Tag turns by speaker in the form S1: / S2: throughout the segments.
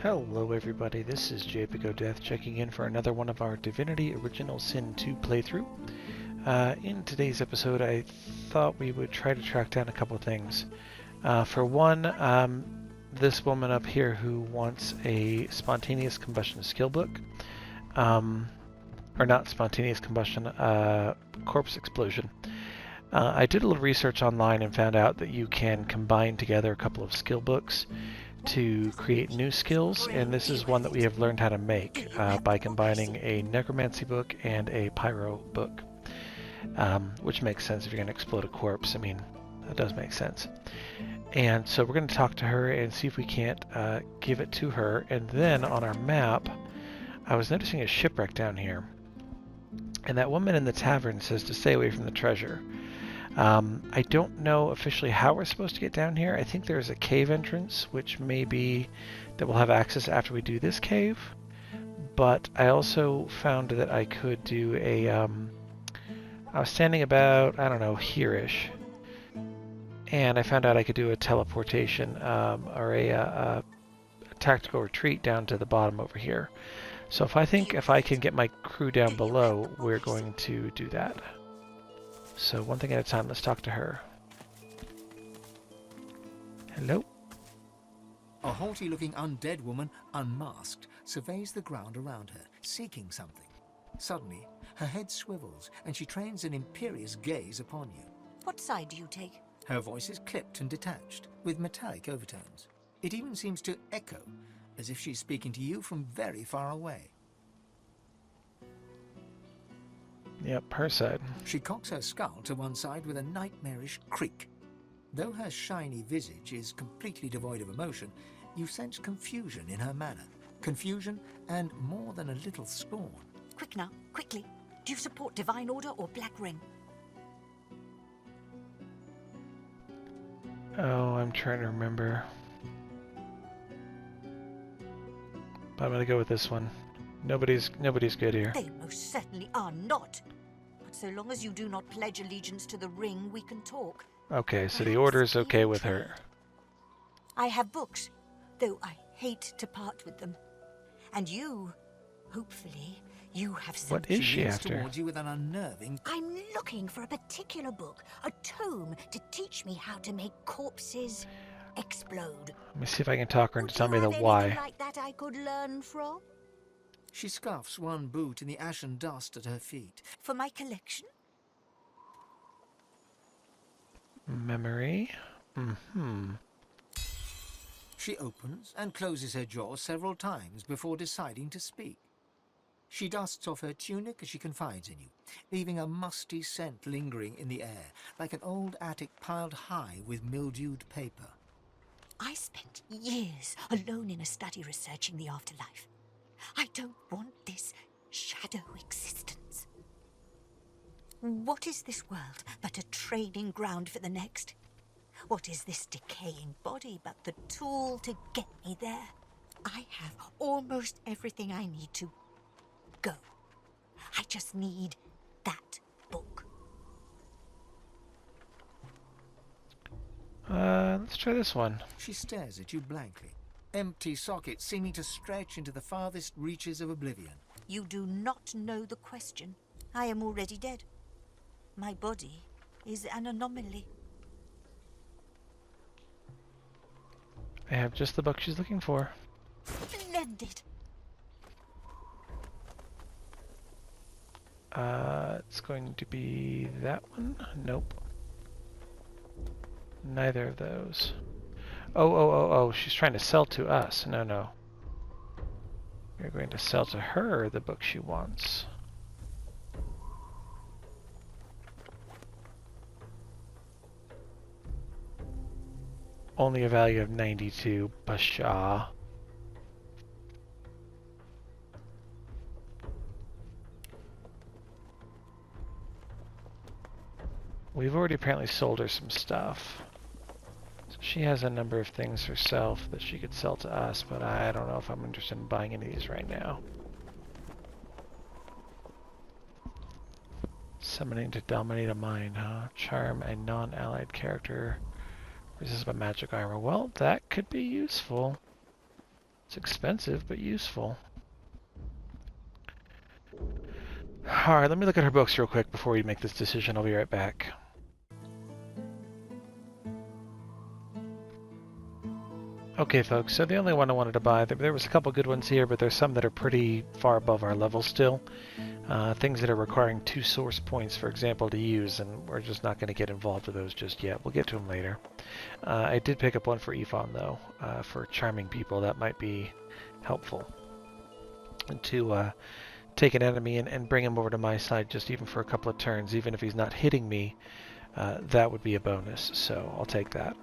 S1: Hello everybody, this is Japic checking in for another one of our Divinity Original Sin 2 playthrough. In today's episode I thought we would try to track down a couple things. For one, this woman up here who wants a spontaneous combustion skill book. Or not spontaneous combustion, corpse explosion. I did a little research online and found out that you can combine together a couple of skill books to create new skills, and this is one that we have learned how to make by combining a necromancy book and a pyro book, which makes sense if you're going to explode a corpse. I mean, that does make sense. And so we're going to talk to her and see if we can't give it to her. And then on our map, I was noticing a shipwreck down here, and that woman in the tavern says to stay away from the treasure. I don't know officially how we're supposed to get down here. I think there's a cave entrance, which may be that we'll have access after we do this cave. But I also found that I could do a, I was standing about, I don't know, here-ish. And I found out I could do a teleportation, or a tactical retreat down to the bottom over here. So if I can get my crew down below, we're going to do that. So one thing at a time, let's talk to her. Hello?
S2: A haughty-looking undead woman, unmasked, surveys the ground around her, seeking something. Suddenly, her head swivels, and she trains an imperious gaze upon you.
S3: What side do you take?
S2: Her voice is clipped and detached, with metallic overtones. It even seems to echo, as if she's speaking to you from very far away.
S1: Yep, her side.
S2: She cocks her skull to one side with a nightmarish creak. Though her shiny visage is completely devoid of emotion, you sense confusion in her manner. Confusion and more than a little scorn.
S3: Quick now, quickly. Do you support Divine Order or Black Ring?
S1: Oh, I'm trying to remember. But I'm gonna go with this one. Nobody's good here.
S3: They most certainly are not. But so long as you do not pledge allegiance to the ring, we can talk.
S1: Okay, so the order's okay with her.
S3: I have books, though I hate to part with them. And you, hopefully, you have something.
S1: What is she after?
S2: Towards you with an unnerving...
S3: I'm looking for a particular book, a tome to teach me how to make corpses explode.
S1: Let me see if I can talk her into telling me the
S3: Would you have
S1: why.
S3: anything like that I could learn from?
S2: She scuffs one boot in the ashen dust at her feet.
S3: For my collection?
S1: Memory. Mm-hmm.
S2: She opens and closes her jaw several times before deciding to speak. She dusts off her tunic as she confides in you, leaving a musty scent lingering in the air, like an old attic piled high with mildewed paper.
S3: I spent years alone in a study researching the afterlife. I don't want this shadow existence. What is this world but a training ground for the next? What is this decaying body but the tool to get me there? I have almost everything I need to go. I just need that book.
S1: Let's try this one.
S2: She stares at you blankly, empty sockets seeming to stretch into the farthest reaches of oblivion.
S3: You do not know the question. I am already dead. My body is an anomaly.
S1: I have just the book she's looking for.
S3: Splendid.
S1: It's going to be that one? Nope. Neither of those. Oh, she's trying to sell to us. No. We're going to sell to her the book she wants. Only a value of 92. Basha. We've already apparently sold her some stuff. So she has a number of things herself that she could sell to us, but I don't know if I'm interested in buying any of these right now. Summoning to dominate a mind, huh? Charm a non-allied character. Resist by magic armor. Well, that could be useful. It's expensive, but useful. Alright, let me look at her books real quick before we make this decision. I'll be right back. Okay, folks, so the only one I wanted to buy, there was a couple good ones here, but there's some that are pretty far above our level still. Things that are requiring 2 source points, for example, to use, and we're just not going to get involved with those just yet. We'll get to them later. I did pick up one for Yvonne, though, for charming people. That might be helpful. And to take an enemy and bring him over to my side just even for a couple of turns, even if he's not hitting me, that would be a bonus, so I'll take that.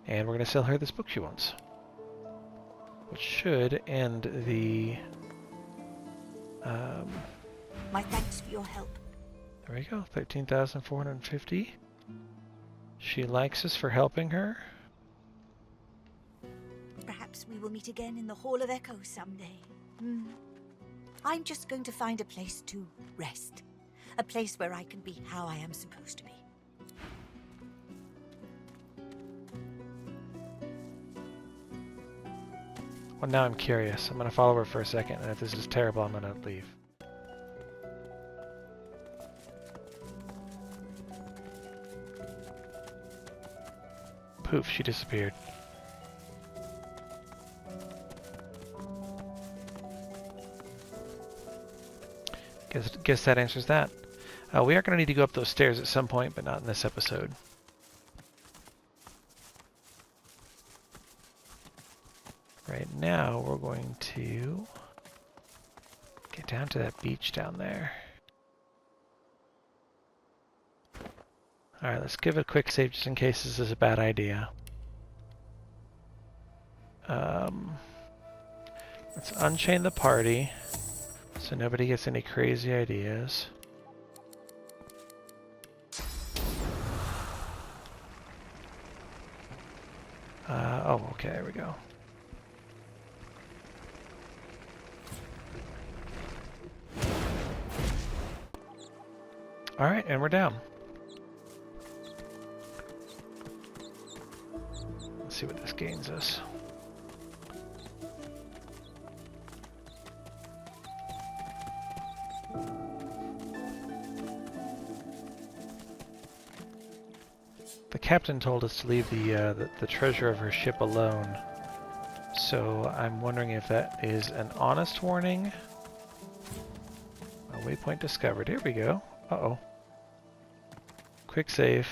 S1: And we're going to sell her this book she wants, which should end the...
S3: My thanks for your help.
S1: There we go, 13,450. She likes us for helping her.
S3: Perhaps we will meet again in the Hall of Echoes someday. I'm just going to find a place to rest. A place where I can be how I am supposed to be.
S1: Well, now I'm curious. I'm going to follow her for a second, and if this is terrible, I'm going to leave. Poof, she disappeared. Guess that answers that. We are going to need to go up those stairs at some point, but not in this episode. Right now, we're going to get down to that beach down there. Alright, let's give it a quick save just in case this is a bad idea. Let's unchain the party so nobody gets any crazy ideas. Oh, okay, there we go. Alright, and we're down. Let's see what this gains us. The captain told us to leave the treasure of her ship alone. So I'm wondering if that is an honest warning. A waypoint discovered. Here we go. Uh-oh. Quick save.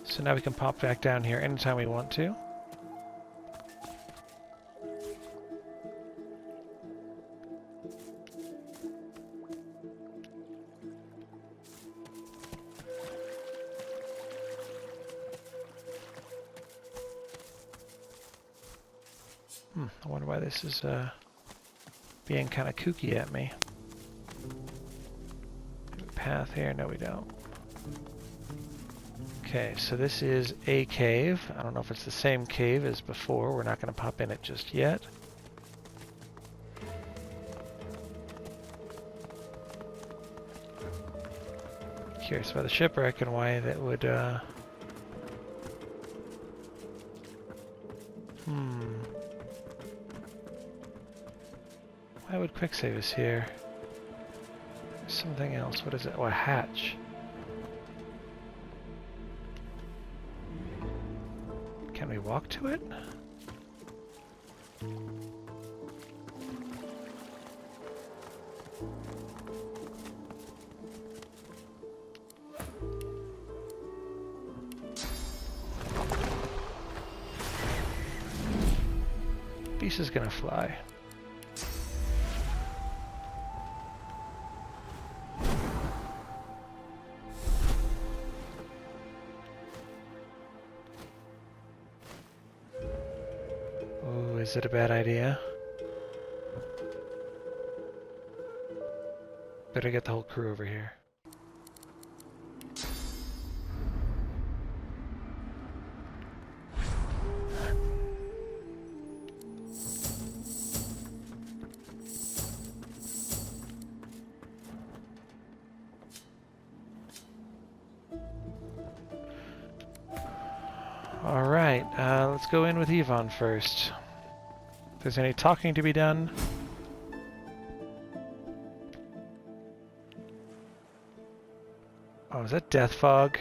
S1: So now we can pop back down here anytime we want to. I wonder why this is being kind of kooky at me. Path here? No, we don't. Okay, so this is a cave. I don't know if it's the same cave as before. We're not going to pop in it just yet. Curious about the shipwreck and why that would... Why would quick save us here? There's something else. What is it? Oh, a hatch. Can we walk to it? Beast is gonna fly. Is it a bad idea? Better get the whole crew over here. let's go in with Yvonne first. If there's any talking to be done. Oh, is that death fog?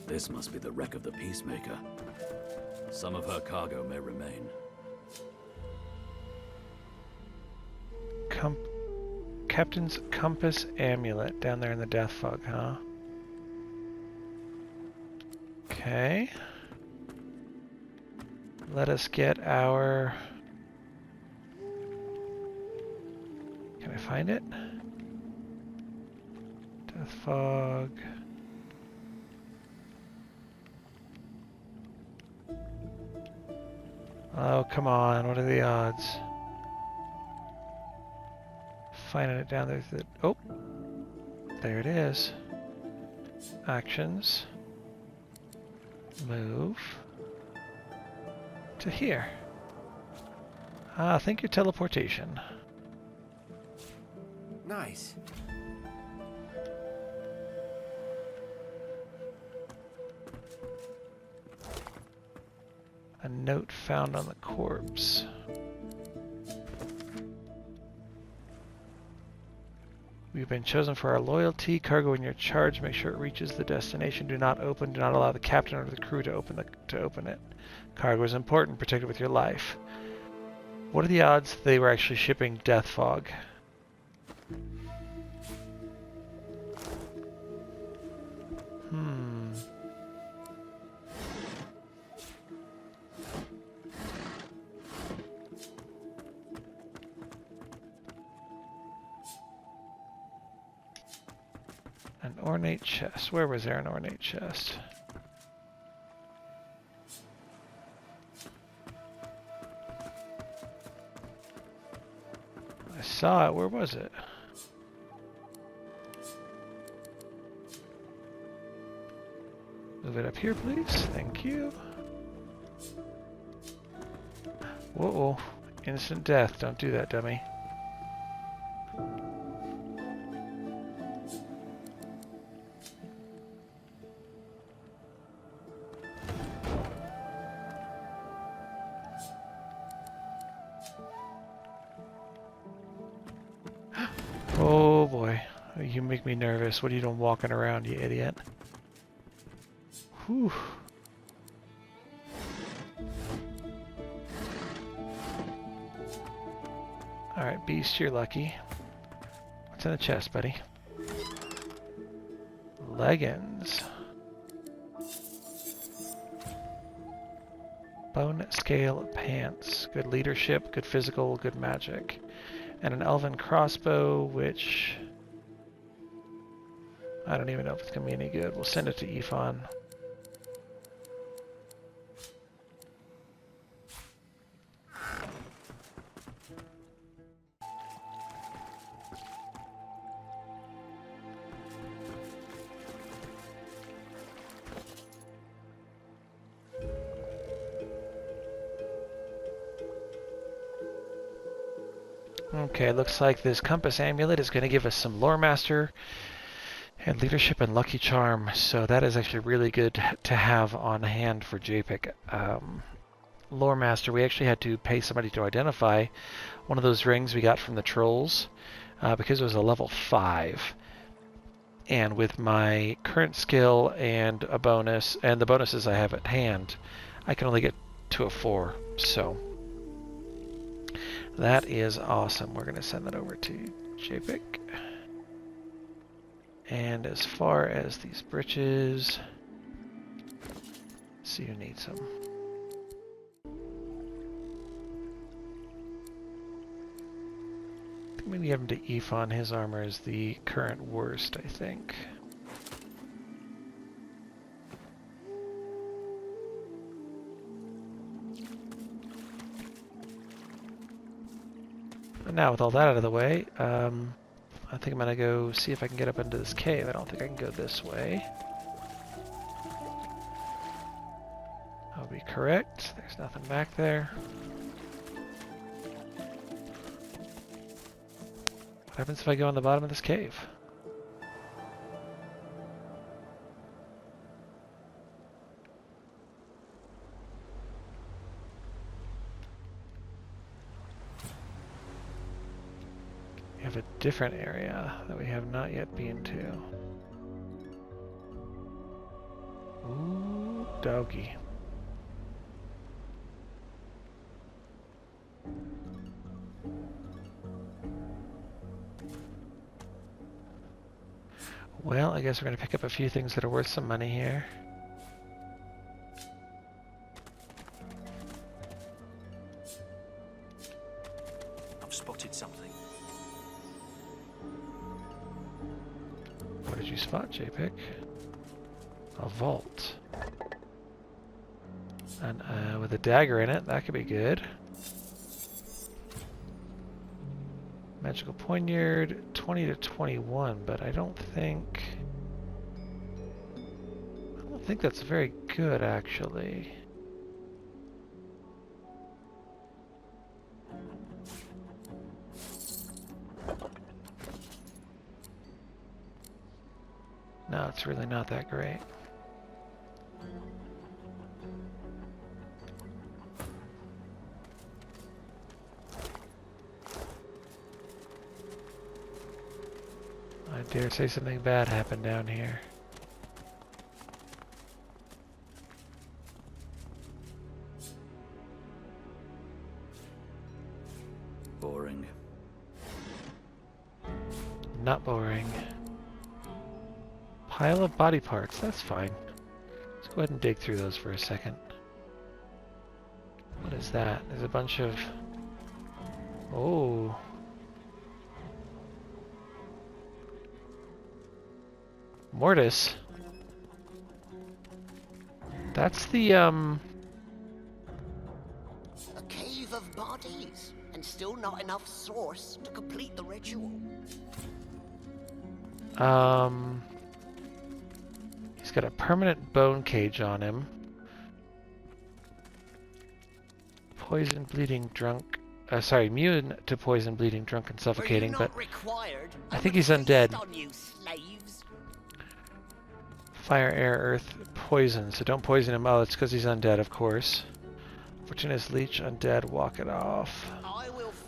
S4: This must be the wreck of the Peacemaker. Some of her cargo may remain.
S1: Captain's compass amulet down there in the death fog, huh? Okay. Let us get our... Can I find it? Death fog. Oh, come on. What are the odds? Finding it down there. Oh, there it is. Actions. Move to here. Think your teleportation.
S2: Nice.
S1: A note found on the corpse. We've been chosen for our loyalty. Cargo in your charge. Make sure it reaches the destination. Do not open. Do not allow the captain or the crew to open it. Cargo is important. Protect it with your life. What are the odds they were actually shipping death fog? An ornate chest. Where was there an ornate chest? I saw it. Where was it? Move it up here, please. Thank you. Whoa. Instant death. Don't do that, dummy. Oh boy, you make me nervous. What are you doing walking around, you idiot? Whew. Alright, beast, you're lucky. What's in the chest, buddy? Leggings. Bone scale pants. Good leadership, good physical, good magic. And an elven crossbow, which... I don't even know if it's going to be any good. We'll send it to Yvonne. Okay, looks like this compass amulet is going to give us some lore master and leadership and lucky charm, so that is actually really good to have on hand for Japic. Lore master, we actually had to pay somebody to identify one of those rings we got from the trolls because it was a level 5. And with my current skill and a bonus, and the bonuses I have at hand, I can only get to a 4, so... That is awesome. We're going to send that over to Japic. And as far as these breeches, see who needs them. I think maybe give them to Yvonne. His armor is the current worst, I think. But now with all that out of the way, I think I'm going to go see if I can get up into this cave. I don't think I can go this way. I'll be correct. There's nothing back there. What happens if I go on the bottom of this cave? have a different area that we have not yet been to. Ooh, doggy. Well, I guess we're going to pick up a few things that are worth some money here.
S5: I've spotted something.
S1: What did you spot, Japic? A vault. And with a dagger in it, that could be good. Magical poignard, 20 to 21, but I don't think that's very good, actually. No, it's really not that great. I dare say something bad happened down here.
S4: Boring.
S1: Not boring. Pile of body parts, that's fine. Let's go ahead and dig through those for a second. What is that? There's a bunch of... Oh. Mortis. That's the,
S6: A cave of bodies, and still not enough source to complete the ritual.
S1: He's got a permanent bone cage on him. Poison, bleeding, drunk. Sorry, immune to poison, bleeding, drunk, and suffocating, but I think he's undead. Fire, air, earth, poison. So don't poison him. Oh, it's because he's undead, of course. Fortunatus, leech, undead, walk it off.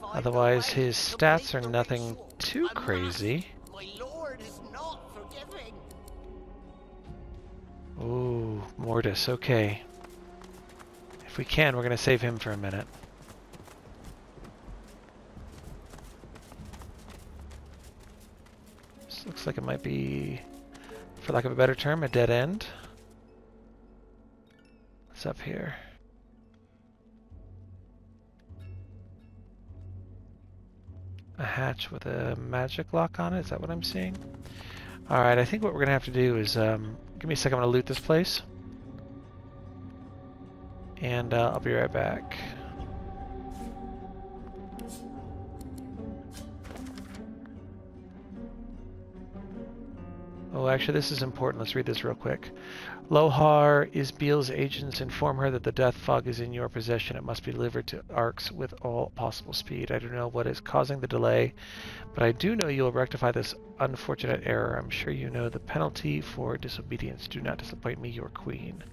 S1: Otherwise, his stats are nothing too crazy.
S6: My lord is not forgiving.
S1: Ooh, Mortis, okay. If we can, we're going to save him for a minute. This looks like it might be, for lack of a better term, a dead end. What's up here? A hatch with a magic lock on it, is that what I'm seeing? Alright, I think what we're going to have to do is, give me a second, I'm going to loot this place. And I'll be right back. Oh, actually, this is important. Let's read this real quick. Lohar is Beel's agents. Inform her that the death fog is in your possession. It must be delivered to Arx with all possible speed. I don't know what is causing the delay, but I do know you'll rectify this unfortunate error. I'm sure you know the penalty for disobedience. Do not disappoint me, your queen.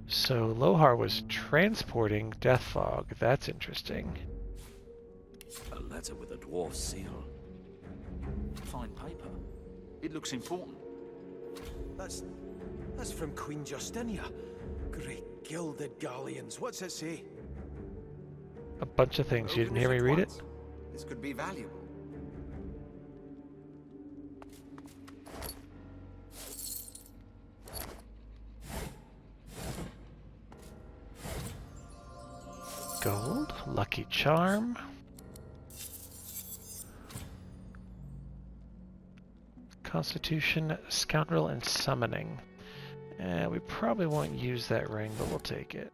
S1: So Lohar was transporting death fog. That's interesting.
S4: A letter with a dwarf seal.
S5: Fine paper. It looks important.
S7: That's from Queen Justinia. Great gilded galleons. What's it say?
S1: A bunch of things. You didn't hear me read it?
S7: This could be valuable.
S1: Gold, lucky charm. Constitution, scoundrel, and summoning. We probably won't use that ring, but we'll take it.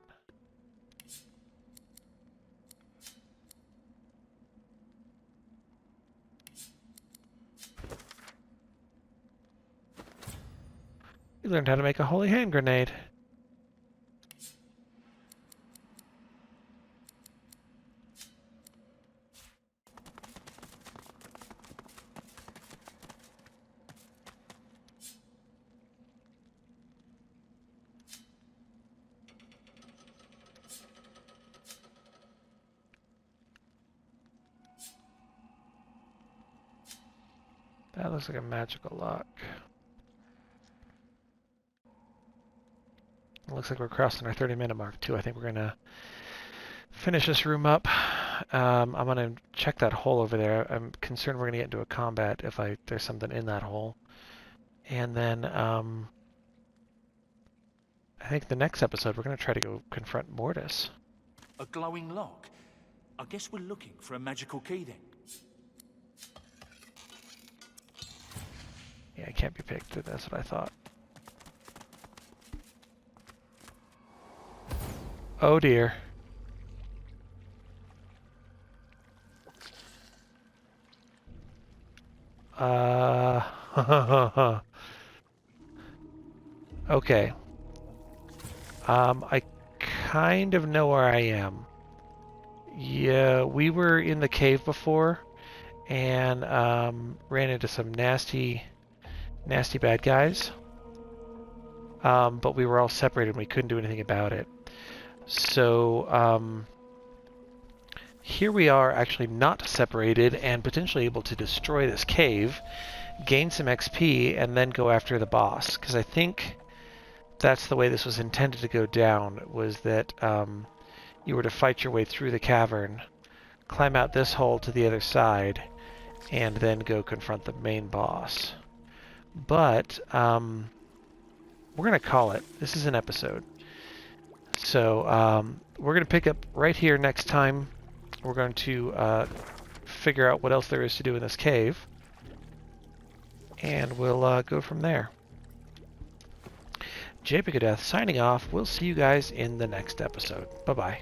S1: We learned how to make a holy hand grenade. That looks like a magical lock. It looks like we're crossing our 30-minute mark too. I think we're gonna finish this room up. I'm gonna check that hole over there. I'm concerned we're gonna get into a combat if there's something in that hole. And then I think the next episode we're gonna try to go confront Mortis.
S5: A glowing lock. I guess we're looking for a magical key then.
S1: Yeah, it can't be picked. That's what I thought. Oh dear. Okay. I kind of know where I am. Yeah, we were in the cave before and ran into some nasty bad guys. But we were all separated and we couldn't do anything about it. So here we are actually not separated and potentially able to destroy this cave, gain some XP, and then go after the boss. Because I think that's the way this was intended to go down, was that you were to fight your way through the cavern, climb out this hole to the other side, and then go confront the main boss. But we're going to call it. This is an episode. So we're going to pick up right here next time. We're going to figure out what else there is to do in this cave. And we'll go from there. Japic signing off. We'll see you guys in the next episode. Bye-bye.